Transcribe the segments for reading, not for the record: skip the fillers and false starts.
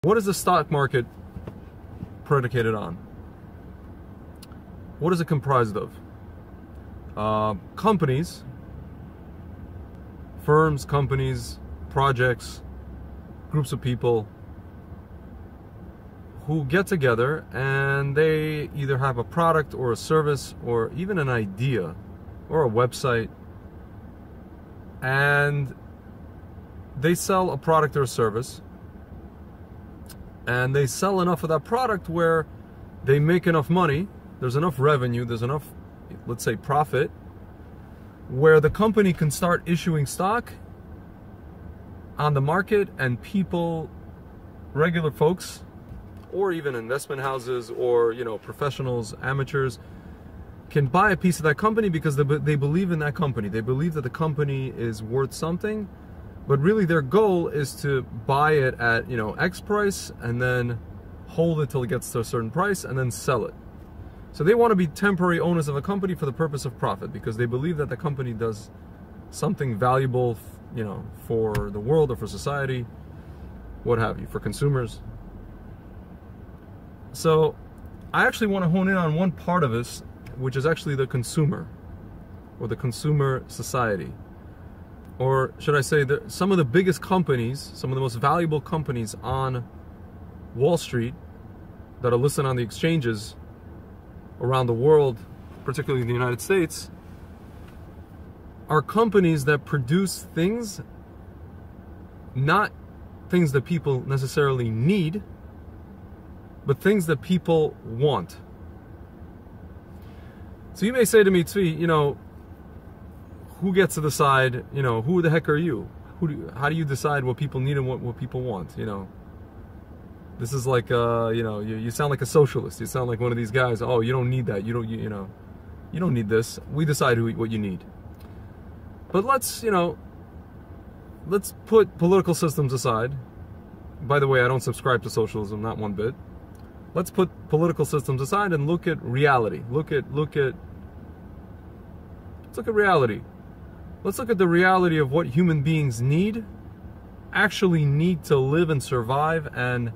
What is the stock market predicated on? What is it comprised of? Companies, firms, companies, projects, groups of people who get together and they either have a product or a service or even an idea or a website, and they sell a product or a service, and they sell enough of that product where they make enough money, there's enough revenue, there's enough, let's say, profit, where the company can start issuing stock on the market, and people, regular folks, or even investment houses, or professionals, amateurs, can buy a piece of that company because they believe in that company. They believe that the company is worth something, but really their goal is to buy it at X price and then hold it till it gets to a certain price and then sell it. So they want to be temporary owners of a company for the purpose of profit, because they believe that the company does something valuable, for the world or for society, what have you, for consumers. So I actually want to hone in on one part of this, which is actually the consumer, or the consumer society. Or should I say that some of the biggest companies, some of the most valuable companies on Wall Street that are listed on the exchanges around the world, particularly in the United States, are companies that produce things, not things that people necessarily need, but things that people want. So you may say to me, Tzvi, who gets to decide, who the heck are you? How do you decide what people need and what people want? This is like, you sound like a socialist. You sound like one of these guys. Oh, you don't need that. You don't need this. We decide what you need. But let's put political systems aside. By the way, I don't subscribe to socialism, not one bit. Let's put political systems aside and look at reality. Let's look at reality. Let's look at the reality of what human beings actually need to live and survive, and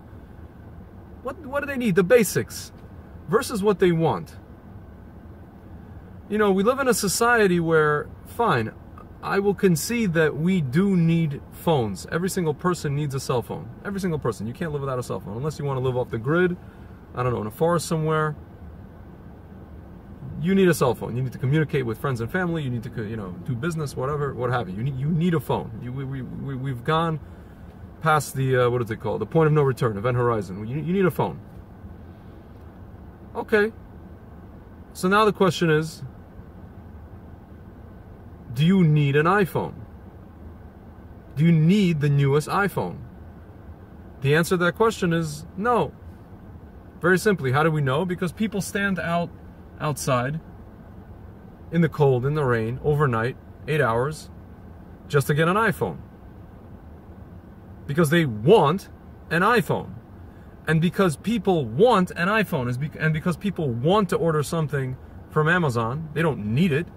what do they need? The basics versus what they want. We live in a society where, fine, I will concede that we do need phones. Every single person needs a cell phone. Every single person. You can't live without a cell phone unless you want to live off the grid, I don't know, in a forest somewhere. You need a cell phone. You need to communicate with friends and family. You need to, do business, whatever, what have you. You need a phone. We've gone past the, what is it called? The point of no return, event horizon. You need a phone. Okay. So now the question is, do you need an iPhone? Do you need the newest iPhone? The answer to that question is no. Very simply, how do we know? Because people stand outside in the cold, in the rain, overnight, 8 hours, just to get an iPhone. Because they want an iPhone. And because people want an iPhone, and because people want to order something from Amazon, they don't need it.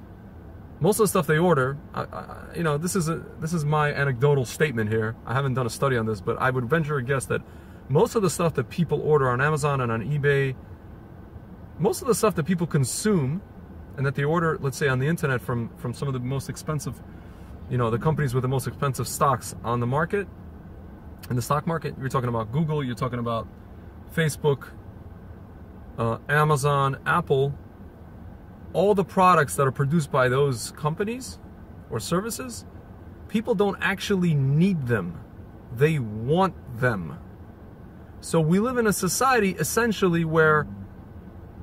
Most of the stuff they order, this is my anecdotal statement here. I haven't done a study on this, but I would venture a guess that most of the stuff that people order on Amazon and on eBay, most of the stuff that people consume and that they order, let's say, on the internet from some of the most expensive, the companies with the most expensive stocks on the market, in the stock market, you're talking about Google, you're talking about Facebook, Amazon, Apple, all the products that are produced by those companies or services, people don't actually need them. They want them. So we live in a society essentially where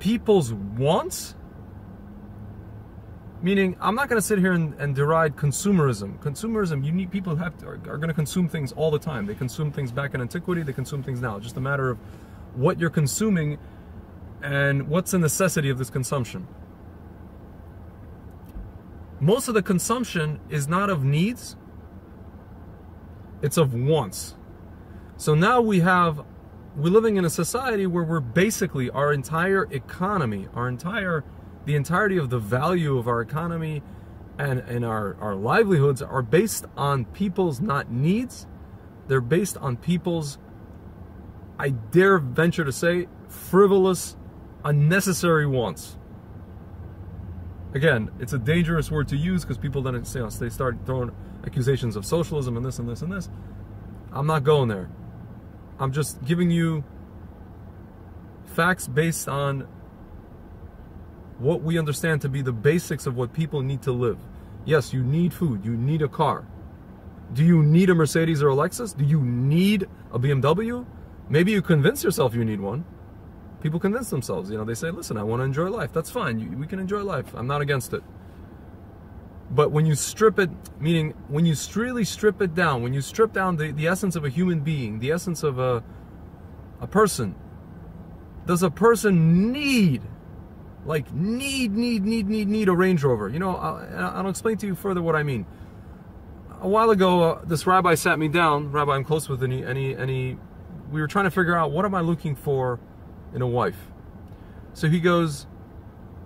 people's wants, meaning I'm not going to sit here and deride consumerism. Consumerism, people are going to consume things all the time. They consume things back in antiquity, they consume things now. It's just a matter of what you're consuming and what's the necessity of this consumption. Most of the consumption is not of needs, it's of wants. So now we're living in a society where we're basically, our entire economy, the entirety of the value of our economy and our livelihoods are based on people's not needs, they're based on people's I dare venture to say, frivolous, unnecessary wants. Again, it's a dangerous word to use because people then, you know, they start throwing accusations of socialism and this and this and this. I'm not going there. I'm just giving you facts based on what we understand to be the basics of what people need to live. Yes, you need food. You need a car. Do you need a Mercedes or a Lexus? Do you need a BMW? Maybe you convince yourself you need one. People convince themselves. You know, they say, listen, I want to enjoy life. That's fine. We can enjoy life. I'm not against it. But when you strip it, meaning when you really strip it down, when you strip down the essence of a human being, the essence of a person, does a person need, like need a Range Rover? You know, I'll explain to you further what I mean. A while ago, this rabbi sat me down, rabbi I'm close with, and we were trying to figure out, what am I looking for in a wife? So he goes,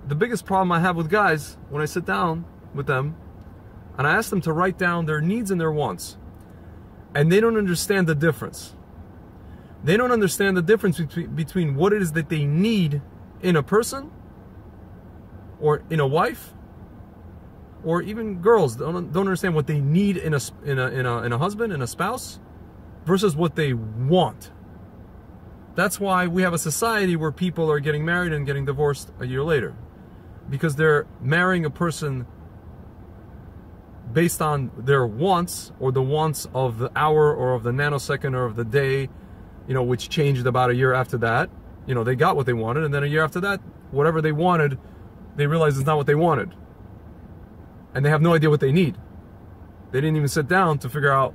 the biggest problem I have with guys, when I sit down with them, and I ask them to write down their needs and their wants, and they don't understand the difference. They don't understand the difference between what it is that they need in a person, or in a wife, or even girls don't understand what they need in a husband, in a spouse, versus what they want. That's why we have a society where people are getting married and getting divorced a year later, because they're marrying a person based on their wants, or the wants of the hour, or of the nanosecond, or of the day, you know, which changed about a year after that. You know, they got what they wanted, and then a year after that, whatever they wanted, they realized it's not what they wanted. And they have no idea what they need. They didn't even sit down to figure out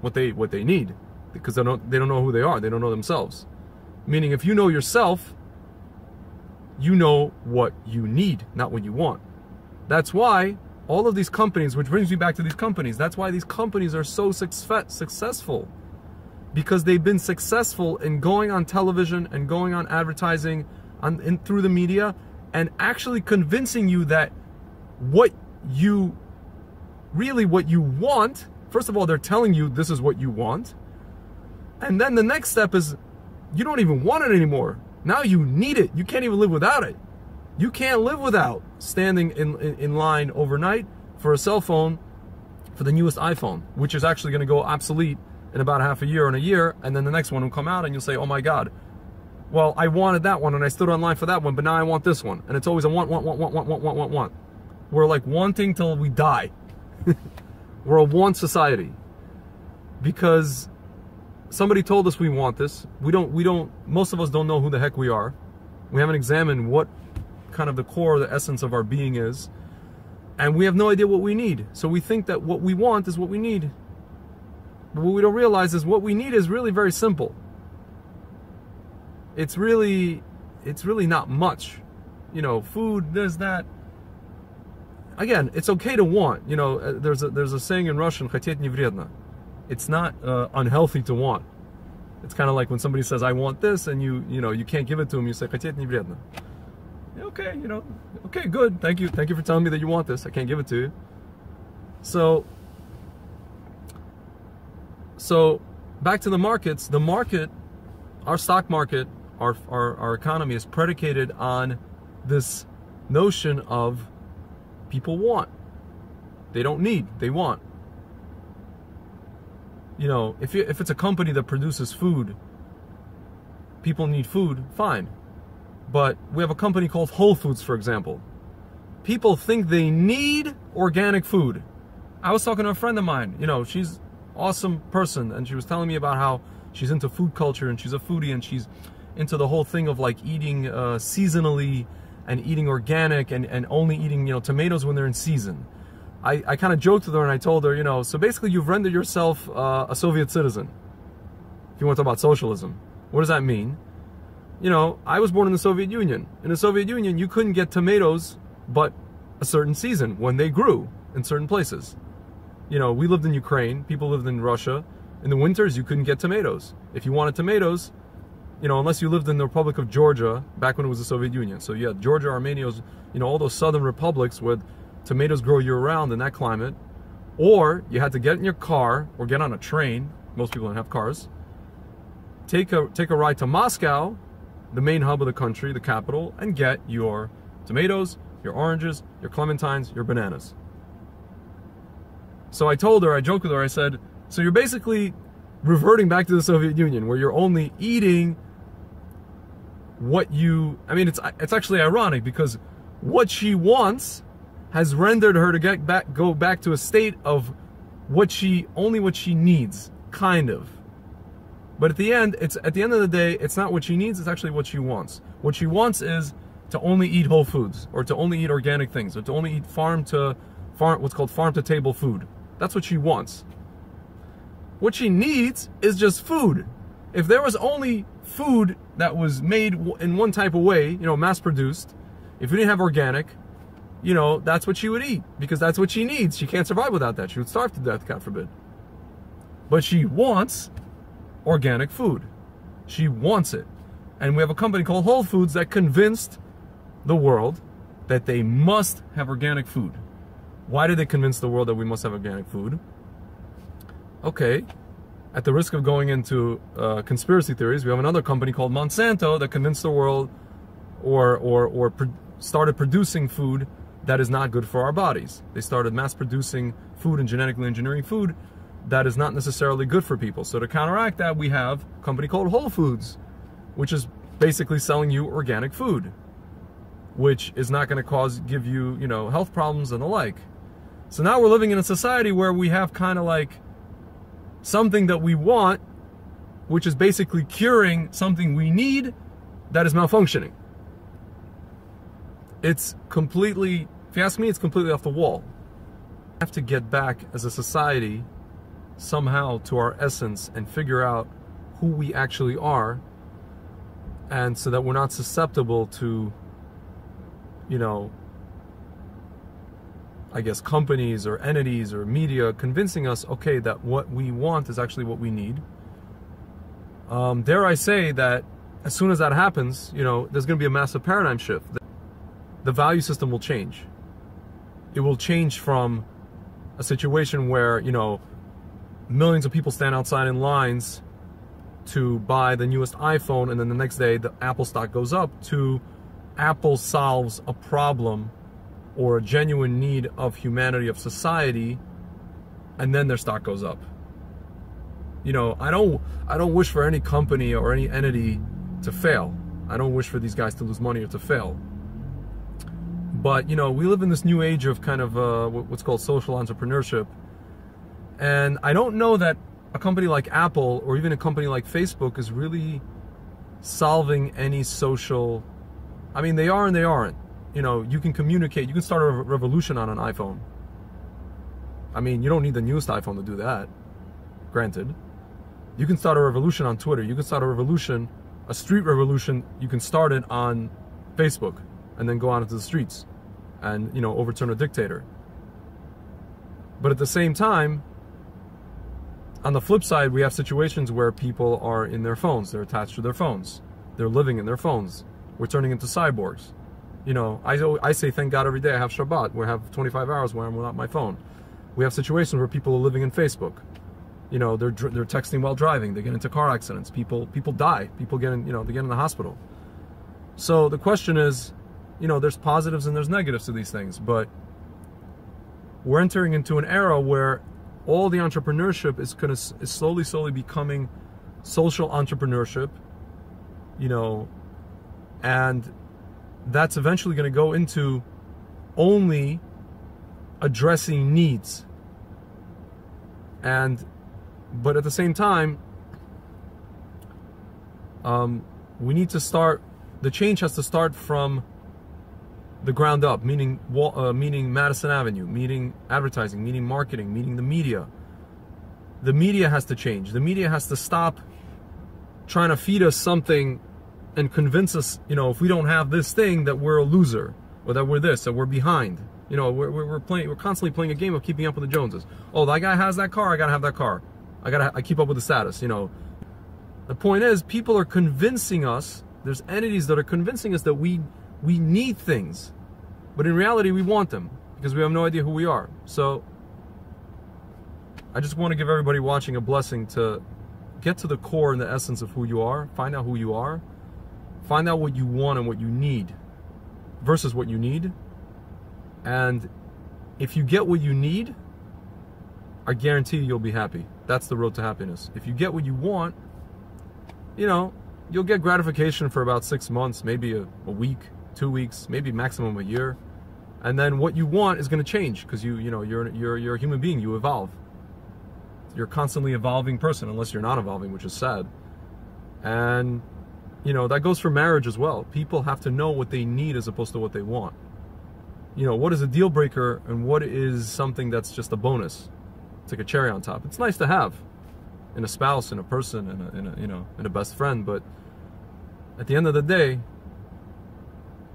what they need, because they don't know who they are. They don't know themselves. Meaning, if you know yourself, you know what you need, not what you want. That's why all of these companies, which brings me back to these companies, that's why these companies are so successful. Because they've been successful in going on television and going on advertising through the media, and actually convincing you that what you want, first of all, they're telling you this is what you want. And then the next step is, you don't even want it anymore. Now you need it. You can't even live without it. You can't live without standing in line overnight for a cell phone, for the newest iPhone, which is actually going to go obsolete in about half a year and a year, and then the next one will come out and you'll say, oh my God, well, I wanted that one and I stood online for that one, but now I want this one. And it's always a want. We're like wanting till we die. We're a want society. Because somebody told us we want this. Most of us don't know who the heck we are. We haven't examined what kind of the core, the essence of our being is. And we have no idea what we need. So we think that what we want is what we need. But what we don't realize is what we need is really very simple. It's really not much. You know, food, this, that. Again, it's okay to want. You know, there's a saying in Russian, "Хотеть не вредно." It's not unhealthy to want. It's kind of like when somebody says, I want this, and you can't give it to them, you say, "Хотеть не вредно." Okay, you know, okay, good. Thank you for telling me that you want this. I can't give it to you. So back to the markets. The market, our stock market, our economy is predicated on this notion of people want. They don't need, they want. You know, if it's a company that produces food, people need food, fine. But we have a company called Whole Foods, for example. People think they need organic food. I was talking to a friend of mine, you know, she's an awesome person, and she was telling me about how she's into food culture, and she's a foodie, and she's into the whole thing of like eating seasonally, and eating organic, and only eating, you know, tomatoes when they're in season. I kind of joked with her and I told her, you know, so basically you've rendered yourself a Soviet citizen. If you want to talk about socialism. What does that mean? You know, I was born in the Soviet Union. In the Soviet Union, you couldn't get tomatoes but a certain season when they grew in certain places. You know, we lived in Ukraine, people lived in Russia. In the winters, you couldn't get tomatoes. If you wanted tomatoes, you know, unless you lived in the Republic of Georgia, back when it was the Soviet Union. So yeah, Georgia, Armenia, you know, all those southern republics where tomatoes grow year-round in that climate. Or you had to get in your car or get on a train. Most people don't have cars. take a ride to Moscow, the main hub of the country, the capital, and get your tomatoes, your oranges, your clementines, your bananas. So I told her, I joked with her, I said, so you're basically reverting back to the Soviet Union, where you're only eating what you, I mean, it's actually ironic, because what she wants has rendered her to go back to a state of only what she needs, kind of. But at the end of the day, it's not what she needs, it's actually what she wants. What she wants is to only eat whole foods, or to only eat organic things, or to only eat what's called farm to table food. That's what she wants. What she needs is just food. If there was only food that was made in one type of way, you know, mass produced, if we didn't have organic, you know, that's what she would eat, because that's what she needs. She can't survive without that. She would starve to death, God forbid. But she wants organic food. She wants it. And we have a company called Whole Foods that convinced the world that they must have organic food. Why did they convince the world that we must have organic food? Okay, at the risk of going into conspiracy theories, we have another company called Monsanto that convinced the world or started producing food that is not good for our bodies. They started mass producing food and genetically engineering food that is not necessarily good for people. So to counteract that, we have a company called Whole Foods, which is basically selling you organic food, which is not going to give you, you know, health problems and the like. So now we're living in a society where we have kind of like something that we want, which is basically curing something we need that is malfunctioning. It's completely, if you ask me, it's completely off the wall. We have to get back as a society somehow to our essence and figure out who we actually are, and so that we're not susceptible to, you know, I guess companies or entities or media convincing us, okay, that what we want is actually what we need. Dare I say that as soon as that happens, you know, there's going to be a massive paradigm shift. The value system will change. It will change from a situation where, you know, millions of people stand outside in lines to buy the newest iPhone, and then the next day the Apple stock goes up, to Apple solves a problem or a genuine need of humanity, of society, and then their stock goes up. You know, I don't wish for any company or any entity to fail. I don't wish for these guys to lose money or to fail. But, you know, we live in this new age of kind of what's called social entrepreneurship. And I don't know that a company like Apple or even a company like Facebook is really solving any social... I mean, they are and they aren't. You know, you can communicate, you can start a revolution on an iPhone. I mean, you don't need the newest iPhone to do that, granted. You can start a revolution on Twitter. You can start a revolution, a street revolution. You can start it on Facebook and then go out into the streets and, you know, overturn a dictator. But at the same time, on the flip side, we have situations where people are in their phones. They're attached to their phones. They're living in their phones. We're turning into cyborgs. You know, I say thank God every day I have Shabbat, where I have 25 hours where I'm without my phone. We have situations where people are living in Facebook. You know, they're texting while driving. They get into car accidents. People die. People get in, you know, they get in the hospital. So the question is, you know, there's positives and there's negatives to these things, but we're entering into an era where all the entrepreneurship is slowly becoming social entrepreneurship, you know, and that's eventually going to go into only addressing needs. But at the same time, we need to start, the change has to start from the ground up, meaning Madison Avenue, meaning advertising, meaning marketing, meaning the media. The media has to change. The media has to stop trying to feed us something and convince us, you know, if we don't have this thing, that we're a loser, or that we're this, that we're behind. You know, we're constantly playing a game of keeping up with the Joneses. Oh, that guy has that car, I gotta have that car. I keep up with the status, you know. The point is, people are convincing us, there's entities that are convincing us that we need things, but in reality we want them, because we have no idea who we are. So I just want to give everybody watching a blessing to get to the core and the essence of who you are, find out who you are, find out what you want and what you need versus what you need. And if you get what you need, I guarantee you'll be happy. That's the road to happiness. If you get what you want, you know, you'll get gratification for about 6 months, maybe a week, 2 weeks, maybe maximum a year. And then what you want is going to change because you're a human being. You evolve. You're a constantly evolving person, unless you're not evolving, which is sad. And you know, that goes for marriage as well. People have to know what they need as opposed to what they want. You know, what is a deal breaker and what is something that's just a bonus? It's like a cherry on top. It's nice to have in a spouse, in a person, in a best friend, but at the end of the day,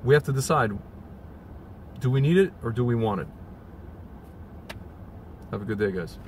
we have to decide, do we need it or do we want it? Have a good day, guys.